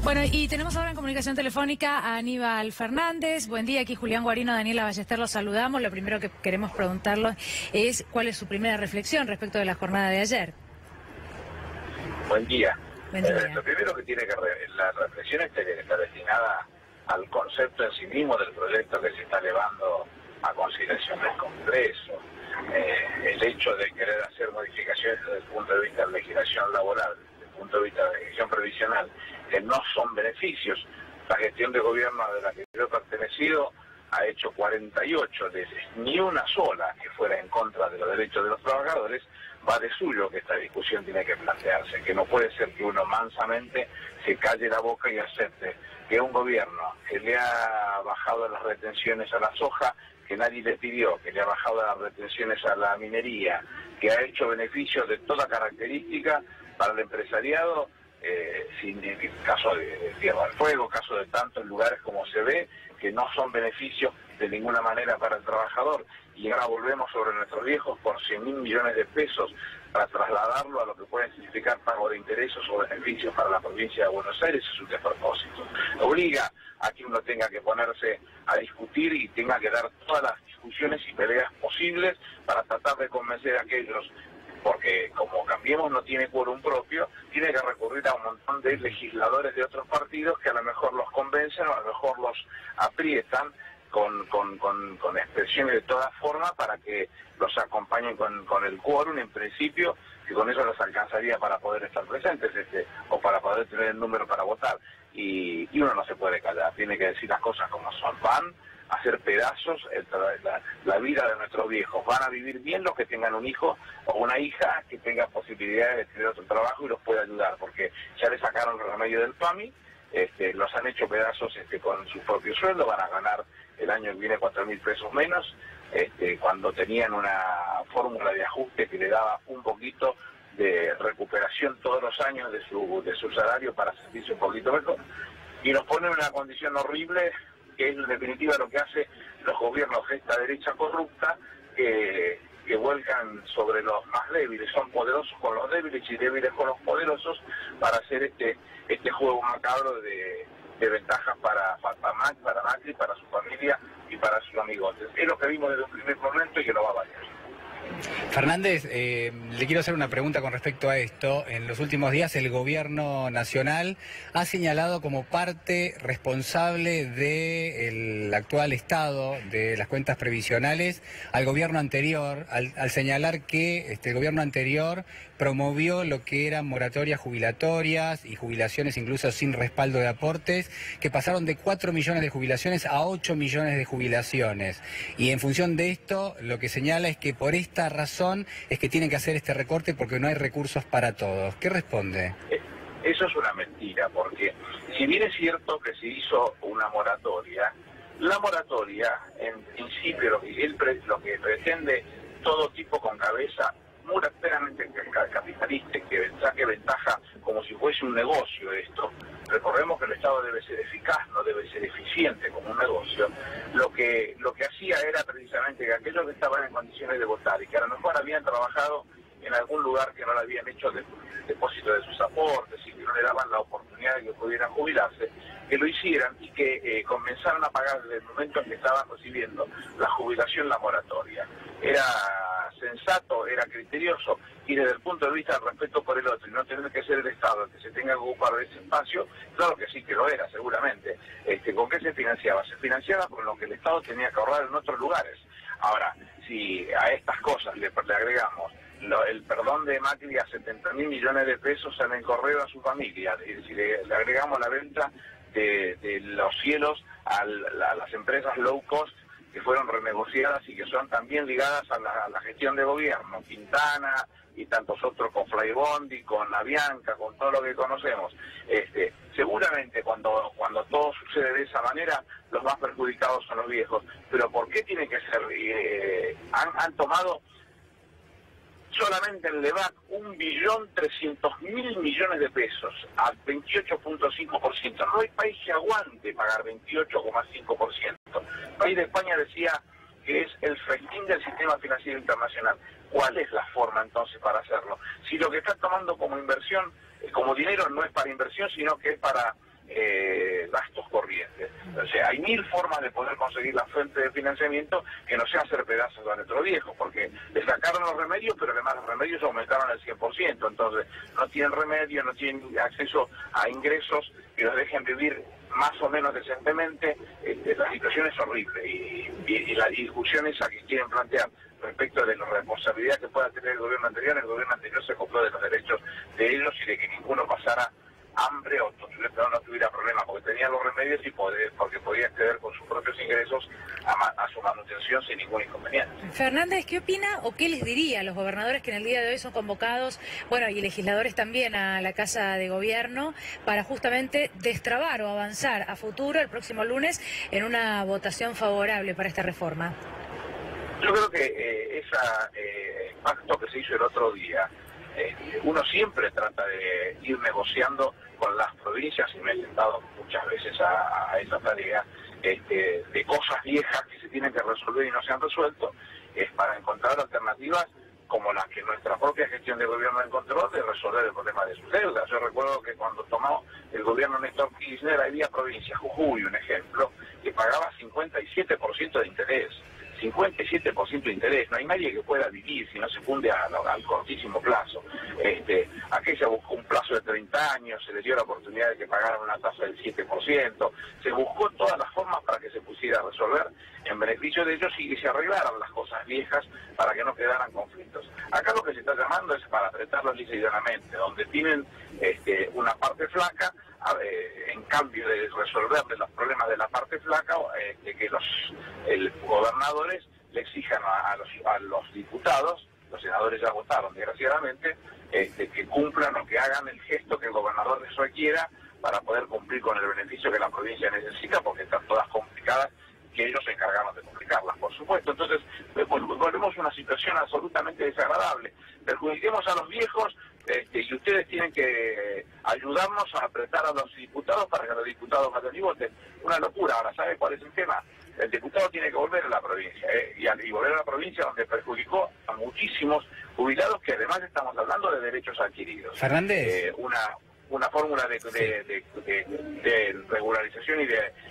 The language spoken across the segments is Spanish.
Bueno, y tenemos ahora en comunicación telefónica a Aníbal Fernández. Buen día, aquí Julián Guarino, Daniela Ballester, los saludamos. Lo primero que queremos preguntarlo es cuál es su primera reflexión respecto de la jornada de ayer. Buen día. Buen día. Lo primero que tiene que la reflexión tiene que estar destinada al concepto en sí mismo del proyecto que se está elevando a consideración del Congreso. El hecho de querer hacer modificaciones desde el punto de vista de legislación laboral, desde el punto de vista de legislación previsional, que no son beneficios. La gestión de gobierno de la que yo he pertenecido ha hecho 48 veces, ni una sola que fuera en contra de los derechos de los trabajadores. Va de suyo que esta discusión tiene que plantearse, que no puede ser que uno mansamente se calle la boca y acepte que un gobierno que le ha bajado las retenciones a la soja, que nadie le pidió, que le ha bajado las retenciones a la minería, que ha hecho beneficios de toda característica para el empresariado, sin caso de Tierra del Fuego, caso de tantos lugares como se ve, que no son beneficios de ninguna manera para el trabajador, y ahora volvemos sobre nuestros viejos por 100.000 millones de pesos para trasladarlo a lo que puede significar pago de intereses o beneficios para la provincia de Buenos Aires. Es un despropósito. Obliga a que uno tenga que ponerse a discutir y tenga que dar todas las discusiones y peleas posibles para tratar de convencer a aquellos, porque como Cambiemos no tiene quórum propio, tiene que recurrir a un montón de legisladores de otros partidos que a lo mejor los convencen o a lo mejor los aprietan con expresiones de todas formas para que los acompañen con el quórum, en principio, que con eso los alcanzaría para poder estar presentes o para poder tener el número para votar. Y uno no se puede callar, tiene que decir las cosas como son. Van a hacer pedazos la vida de nuestros viejos. Van a vivir bien los que tengan un hijo o una hija que tenga posibilidades de tener otro trabajo y los pueda ayudar, porque ya le sacaron el remedio del PAMI, los han hecho pedazos con su propio sueldo. Van a ganar el año que viene 4.000 pesos menos, cuando tenían una fórmula de ajuste que le daba un poquito de recuperación todos los años de su salario para sentirse un poquito mejor, y nos ponen en una condición horrible, que es en definitiva lo que hace los gobiernos de esta derecha corrupta, que vuelcan sobre los más débiles. Son poderosos con los débiles y débiles con los poderosos para hacer este juego macabro de ventajas para Macri, para su familia y para sus amigos. Es lo que vimos desde un primer momento y que no va a variar. Fernández, le quiero hacer una pregunta con respecto a esto. En los últimos días el gobierno nacional ha señalado como parte responsable del actual estado de las cuentas previsionales al gobierno anterior, al señalar que el gobierno anterior promovió lo que eran moratorias jubilatorias y jubilaciones incluso sin respaldo de aportes, que pasaron de 4 millones de jubilaciones a 8 millones de jubilaciones. Y en función de esto, lo que señala es que por esta razón es que tienen que hacer este recorte porque no hay recursos para todos. ¿Qué responde? Eso es una mentira, porque si bien es cierto que se hizo una moratoria, la moratoria, en principio, lo que pretende todo tipo con cabeza muy plenamente capitalista, que saque ventaja como si fuese un negocio esto. Recordemos que el Estado debe ser eficaz, no debe ser eficiente como un negocio. Lo que hacía era precisamente que aquellos que estaban en condiciones de votar y que a lo mejor habían trabajado en algún lugar que no le habían hecho el depósito de sus aportes y que no le daban la oportunidad de que pudieran jubilarse, que lo hicieran y que comenzaran a pagar desde el momento en que estaban recibiendo la jubilación, la moratoria. Era sensato, era criterioso, y desde el punto de vista del respeto por el otro y no tener que ser el Estado el que se tenga que ocupar de ese espacio, claro que sí que lo era, seguramente. ¿Con qué se financiaba? Se financiaba con lo que el Estado tenía que ahorrar en otros lugares. Ahora, si a estas cosas le agregamos el perdón de Macri a 70.000 millones de pesos en el correo a su familia, y si le agregamos la venta de los cielos a las empresas low cost que fueron renegociadas y que son también ligadas a la gestión de gobierno, Quintana y tantos otros, con Flybondi, con Avianca, con todo lo que conocemos. Seguramente cuando todo sucede de esa manera, los más perjudicados son los viejos. Pero ¿por qué tiene que ser? Han tomado solamente en LEVAC 1.300.000 millones de pesos al 28.5%. No hay país que aguante pagar 28,5%. El país de España decía que es el festín del sistema financiero internacional. ¿Cuál es la forma entonces para hacerlo? Si lo que está tomando como inversión, como dinero, no es para inversión, sino que es para O sea, hay 1000 formas de poder conseguir la fuente de financiamiento que no sea hacer pedazos a nuestros viejos, porque le sacaron los remedios, pero además los remedios aumentaron al 100%, entonces no tienen remedio, no tienen acceso a ingresos que los dejen vivir más o menos decentemente. La situación es horrible y la discusión esa que quieren plantear respecto de la responsabilidad que pueda tener el gobierno anterior se acopló de los derechos de ellos y de que ninguno pasara hambre o no tuviera problemas porque tenía los remedios y porque podía acceder con sus propios ingresos a su manutención sin ningún inconveniente. Fernández, ¿qué opina o qué les diría a los gobernadores que en el día de hoy son convocados, bueno, y legisladores también a la Casa de Gobierno para justamente destrabar o avanzar a futuro el próximo lunes en una votación favorable para esta reforma? Yo creo que ese pacto que se hizo el otro día, uno siempre trata de ir negociando con las provincias, y me he sentado muchas veces a esa tarea, de cosas viejas que se tienen que resolver y no se han resuelto, es para encontrar alternativas como las que nuestra propia gestión de gobierno encontró de resolver el problema de sus deudas. Yo recuerdo que cuando tomó el gobierno Néstor Kirchner había provincias, Jujuy, un ejemplo, que pagaba 57% de interés. 57% de interés, no hay nadie que pueda vivir si no se funde al cortísimo plazo. Aquella buscó un plazo de 30 años, se les dio la oportunidad de que pagaran una tasa del 7%, se buscó todas las formas para que se pusiera a resolver en beneficio de ellos y que se arreglaran las cosas viejas para que no quedaran conflictos. Acá lo que se está llamando es para apretarlos lisa y llanamente, donde tienen una parte flaca, en cambio de resolverle los problemas de la parte flaca, que los gobernadores le exijan a los diputados, los senadores ya votaron desgraciadamente, que cumplan o que hagan el gesto que el gobernador les requiera para poder cumplir con el beneficio que la provincia necesita, porque están todas complicadas, que ellos se encargaron de complicarlas, por supuesto. Entonces, volvemos a una situación absolutamente desagradable. Perjudiquemos a los viejos, y ustedes tienen que ayudarnos a apretar a los diputados para que los diputados vayan y voten. Una locura. Ahora, ¿sabe cuál es el tema? El diputado tiene que volver a la provincia, y volver a la provincia donde perjudicó a muchísimos jubilados, que además estamos hablando de derechos adquiridos. Fernández. Una fórmula de regularización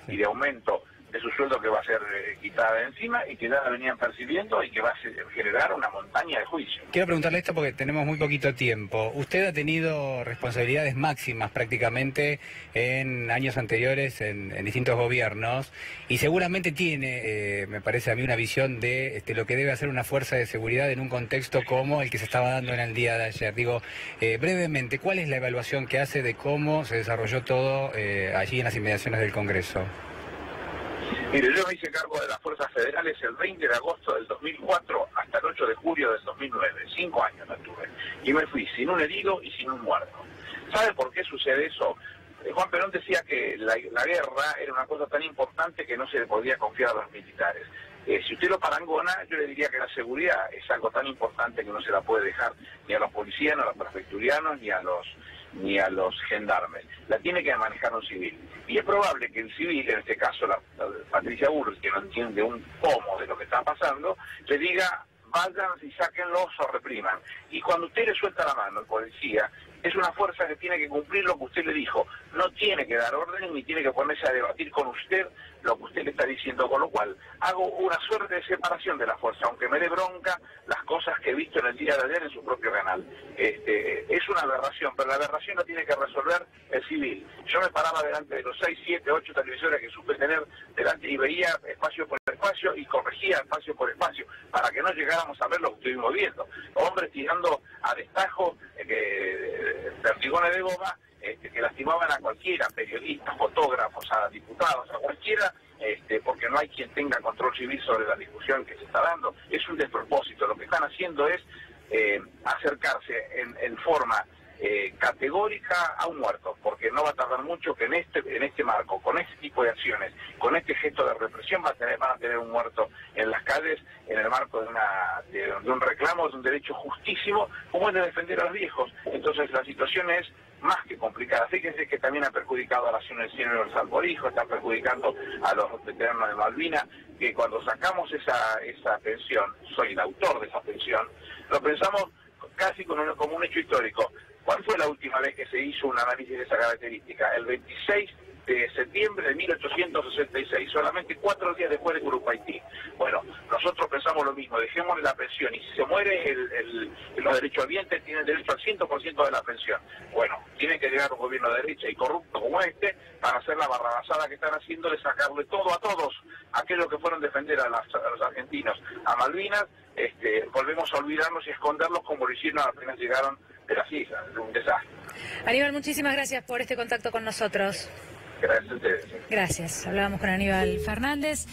y de aumento de su sueldo que va a ser quitada de encima y que ya la venían percibiendo y que va a generar una montaña de juicios. Quiero preguntarle esto porque tenemos muy poquito tiempo. Usted ha tenido responsabilidades máximas prácticamente en años anteriores en distintos gobiernos y seguramente tiene, me parece a mí, una visión de lo que debe hacer una fuerza de seguridad en un contexto como el que se estaba dando en el día de ayer. Digo, brevemente, ¿cuál es la evaluación que hace de cómo se desarrolló todo allí en las inmediaciones del Congreso? Mire, yo me hice cargo de las fuerzas federales el 20 de agosto del 2004 hasta el 8 de julio del 2009, 5 años la tuve, y me fui sin un herido y sin un muerto. ¿Sabe por qué sucede eso? Juan Perón decía que la guerra era una cosa tan importante que no se le podía confiar a los militares. Si usted lo parangona, yo le diría que la seguridad es algo tan importante que no se la puede dejar ni a los policías, ni a los prefecturianos, ni a los gendarmes. La tiene que manejar un civil. Y es probable que el civil, en este caso la Patricia Bullrich, que no entiende un pomo de lo que está pasando, le diga, vayan y sáquenlos o repriman. Y cuando usted le suelta la mano al policía, es una fuerza que tiene que cumplir lo que usted le dijo. No tiene que dar orden ni tiene que ponerse a debatir con usted lo que usted le está diciendo, con lo cual hago una suerte de separación de la fuerza, aunque me dé bronca las cosas que he visto en el día de ayer en su propio canal. Es una aberración, pero la aberración la tiene que resolver el civil. Yo me paraba delante de los 6, 7, 8 televisores que supe tener delante y veía espacio por espacio y corregía espacio por espacio, para que no llegáramos a ver lo que estuvimos viendo. Hombres tirando a destajo, perdigones de goma, que lastimaban a cualquiera, periodistas, fotógrafos, a diputados, a cualquiera, porque no hay quien tenga control civil sobre la discusión que se está dando. Es un despropósito. Lo que están haciendo es acercarse en forma categórica a un muerto, porque no va a tardar mucho que en este marco, con este tipo de acciones, con este gesto de represión, van a tener un muerto en las calles, en el marco de un reclamo, de un derecho justísimo, como es de defender a los viejos. Entonces la situación es más que complicada. Fíjense que también ha perjudicado a la Acción Universal por Hijo, está perjudicando a los veteranos de Malvinas, que cuando sacamos esa pensión, soy el autor de esa pensión, lo pensamos casi como un hecho histórico. ¿Cuál fue la última vez que se hizo un análisis de esa característica? El 26 de septiembre de 1866, solamente 4 días después de Curupaytí. Bueno, nosotros pensamos lo mismo, dejémosle la pensión, y si se muere los derechohabientes tienen derecho al 100% de la pensión. Bueno, tiene que llegar un gobierno de derecha y corrupto como este para hacer la barrabasada que están haciendo de sacarle todo a todos, aquellos que fueron a defender a los argentinos, a Malvinas. Volvemos a olvidarnos y esconderlos como lo hicieron apenas llegaron de las islas, un desastre. Aníbal, muchísimas gracias por este contacto con nosotros. Gracias a ustedes. Gracias. Hablábamos con Aníbal Fernández.